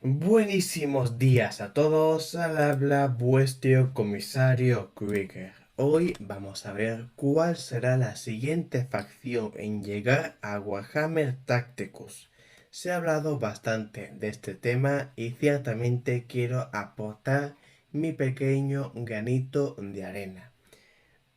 Buenísimos días a todos, al habla vuestro comisario Krieger. Hoy vamos a ver cuál será la siguiente facción en llegar a Warhammer Tacticus. Se ha hablado bastante de este tema y ciertamente quiero aportar mi pequeño granito de arena.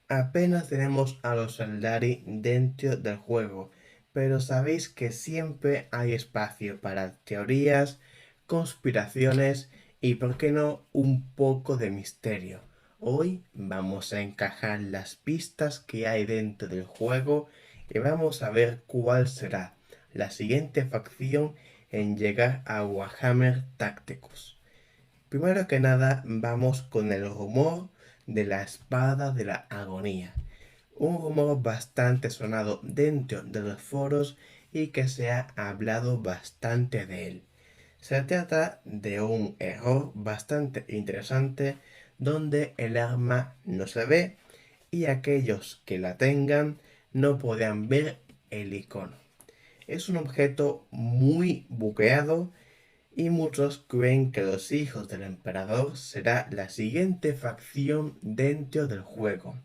Apenas tenemos a los Eldari dentro del juego, pero sabéis que siempre hay espacio para teorías, conspiraciones y, por qué no, un poco de misterio. Hoy vamos a encajar las pistas que hay dentro del juego y vamos a ver cuál será la siguiente facción en llegar a Warhammer Tacticus. Primero que nada, vamos con el rumor de la espada de la agonía. Un rumor bastante sonado dentro de los foros y que se ha hablado bastante de él. Se trata de un error bastante interesante donde el arma no se ve y aquellos que la tengan no podrán ver el icono. Es un objeto muy bugueado y muchos creen que los hijos del emperador será la siguiente facción dentro del juego.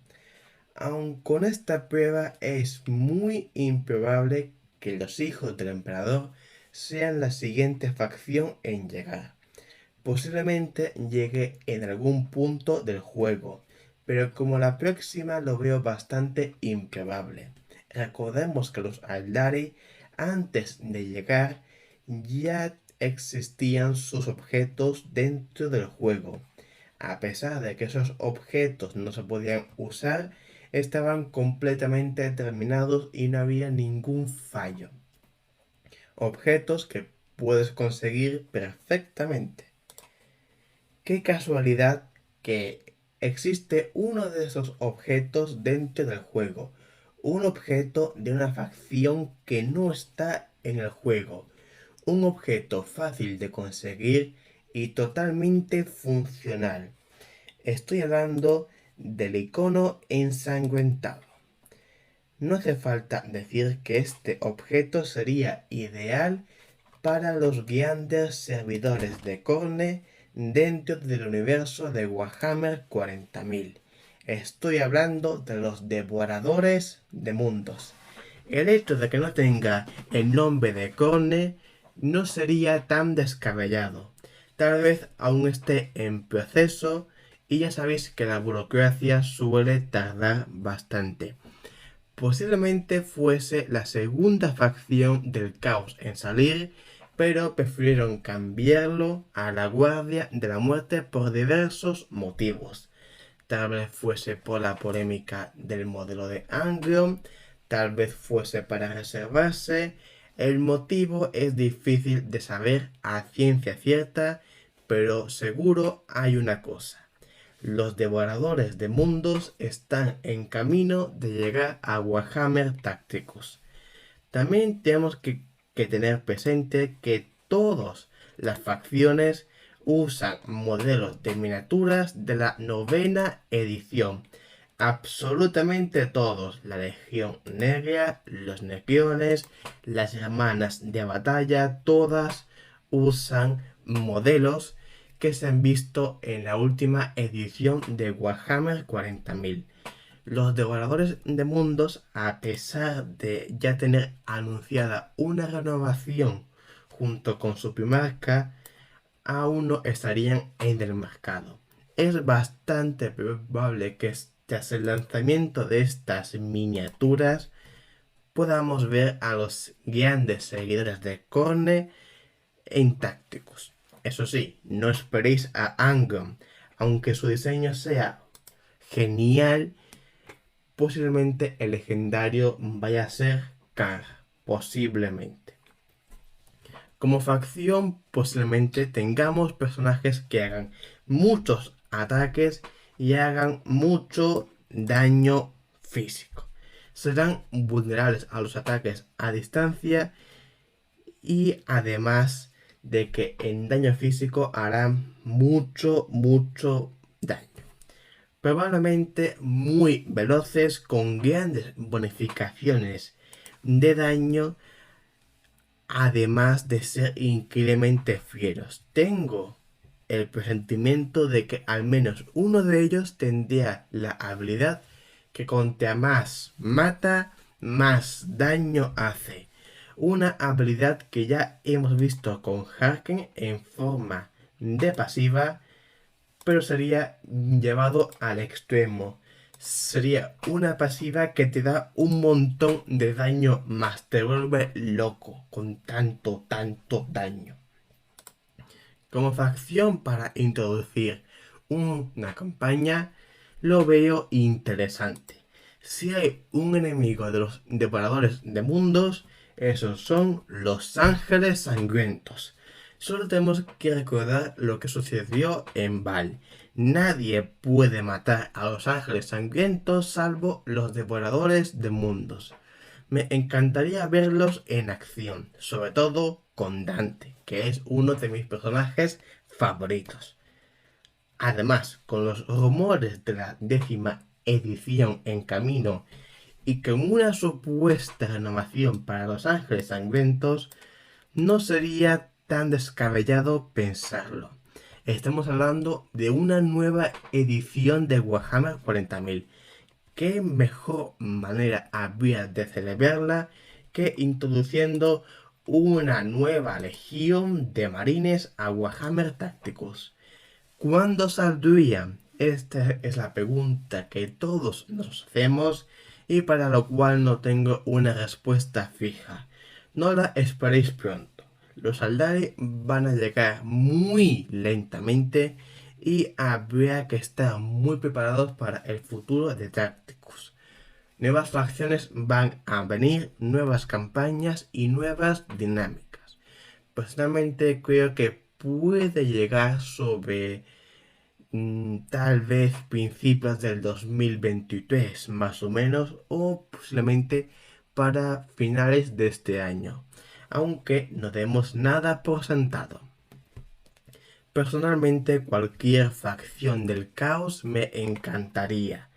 Aun con esta prueba es muy improbable que los hijos del emperador sean la siguiente facción en llegar. Posiblemente llegue en algún punto del juego, pero como la próxima lo veo bastante improbable. Recordemos que los Aldari, antes de llegar, ya existían sus objetos dentro del juego. A pesar de que esos objetos no se podían usar, estaban completamente terminados y no había ningún fallo. Objetos que puedes conseguir perfectamente. Qué casualidad que existe uno de esos objetos dentro del juego. Un objeto de una facción que no está en el juego. Un objeto fácil de conseguir y totalmente funcional. Estoy hablando del icono ensangrentado. No hace falta decir que este objeto sería ideal para los grandes servidores de Khorne dentro del universo de Warhammer 40.000. Estoy hablando de los devoradores de mundos. El hecho de que no tenga el nombre de Khorne no sería tan descabellado. Tal vez aún esté en proceso y ya sabéis que la burocracia suele tardar bastante. Posiblemente fuese la segunda facción del caos en salir, pero prefirieron cambiarlo a la Guardia de la Muerte por diversos motivos. Tal vez fuese por la polémica del modelo de Angron, tal vez fuese para reservarse. El motivo es difícil de saber a ciencia cierta, pero seguro hay una cosa. Los devoradores de mundos están en camino de llegar a Warhammer Tacticus. También tenemos que tener presente que todas las facciones usan modelos de miniaturas de la novena edición. Absolutamente todos. La Legión Negra, los Necriones, las Hermanas de Batalla, todas usan modelos que se han visto en la última edición de Warhammer 40.000. Los devoradores de mundos, a pesar de ya tener anunciada una renovación junto con su primarca, aún no estarían en el mercado. Es bastante probable que tras el lanzamiento de estas miniaturas podamos ver a los grandes seguidores de Khorne en Tacticus. Eso sí, no esperéis a Angron, aunque su diseño sea genial. Posiblemente el legendario vaya a ser Kang, posiblemente. Como facción, posiblemente tengamos personajes que hagan muchos ataques y hagan mucho daño físico. Serán vulnerables a los ataques a distancia y además de que en daño físico harán mucho daño. Probablemente muy veloces con grandes bonificaciones de daño además de ser increíblemente fieros. Tengo el presentimiento de que al menos uno de ellos tendría la habilidad que contra más mata, más daño hace. Una habilidad que ya hemos visto con Harken en forma de pasiva, pero sería llevado al extremo. Sería una pasiva que te da un montón de daño más. Te vuelve loco con tanto daño. Como facción para introducir una campaña, lo veo interesante. Si hay un enemigo de los devoradores de mundos, esos son los ángeles sangrientos. Solo tenemos que recordar lo que sucedió en Val. Nadie puede matar a los ángeles sangrientos salvo los devoradores de mundos. Me encantaría verlos en acción, sobre todo con Dante, que es uno de mis personajes favoritos. Además, con los rumores de la 10ª edición en camino y con una supuesta renovación para los Ángeles Sangrientos, no sería tan descabellado pensarlo. Estamos hablando de una nueva edición de Warhammer 40.000. ¿Qué mejor manera habría de celebrarla que introduciendo una nueva legión de marines a Warhammer Tacticus? ¿Cuándo saldría? Esta es la pregunta que todos nos hacemos y para lo cual no tengo una respuesta fija. No la esperéis pronto. Los Aldari van a llegar muy lentamente y habría que estar muy preparados para el futuro de Tacticus. Nuevas facciones van a venir, nuevas campañas y nuevas dinámicas. Personalmente creo que puede llegar sobre tal vez principios del 2023 más o menos, o posiblemente para finales de este año, aunque no demos nada por sentado. Personalmente cualquier facción del caos me encantaría.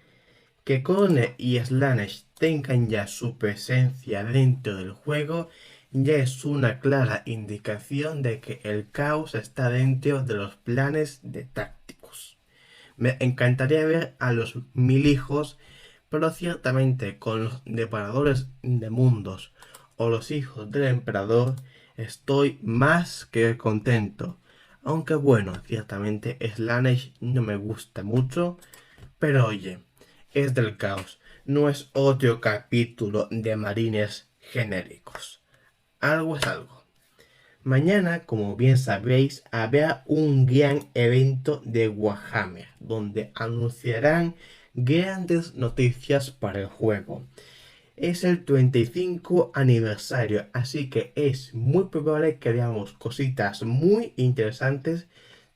Que Khorne y Slaanesh tengan ya su presencia dentro del juego ya es una clara indicación de que el caos está dentro de los planes de Tacticus. Me encantaría ver a los 1000 hijos, pero ciertamente con los devoradores de mundos o los hijos del emperador estoy más que contento. Aunque bueno, ciertamente Slaanesh no me gusta mucho, pero oye, es del caos, no es otro capítulo de marines genéricos. Algo es algo. Mañana, como bien sabréis, habrá un gran evento de Warhammer, donde anunciarán grandes noticias para el juego. Es el 35 aniversario, así que es muy probable que veamos cositas muy interesantes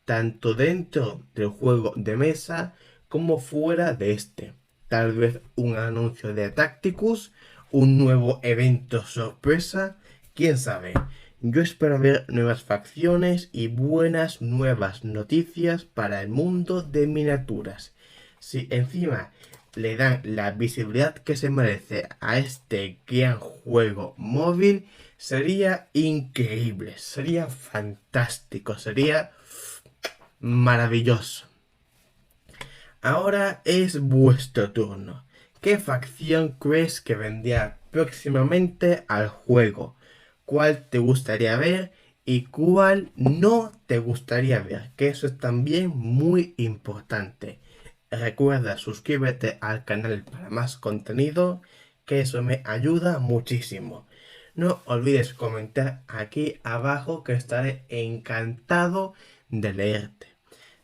tanto dentro del juego de mesa como fuera de este. Tal vez un anuncio de Tacticus, un nuevo evento sorpresa, quién sabe. Yo espero ver nuevas facciones y buenas nuevas noticias para el mundo de miniaturas. Si encima le dan la visibilidad que se merece a este gran juego móvil, sería increíble, sería fantástico, sería maravilloso. Ahora es vuestro turno. ¿Qué facción crees que vendrá próximamente al juego? ¿Cuál te gustaría ver y cuál no te gustaría ver? Que eso es también muy importante. Recuerda suscríbete al canal para más contenido, que eso me ayuda muchísimo. No olvides comentar aquí abajo que estaré encantado de leerte.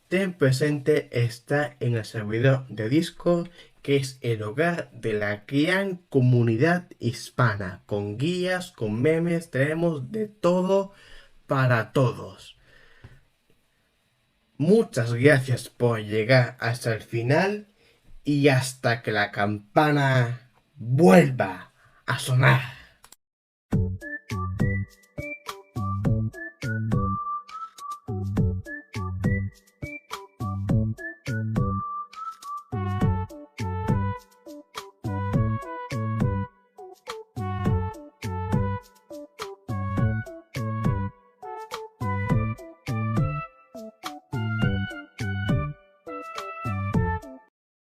Ten presente está en el servidor de Discord, que es el hogar de la gran comunidad hispana, con guías, con memes, tenemos de todo para todos. Muchas gracias por llegar hasta el final y hasta que la campana vuelva a sonar.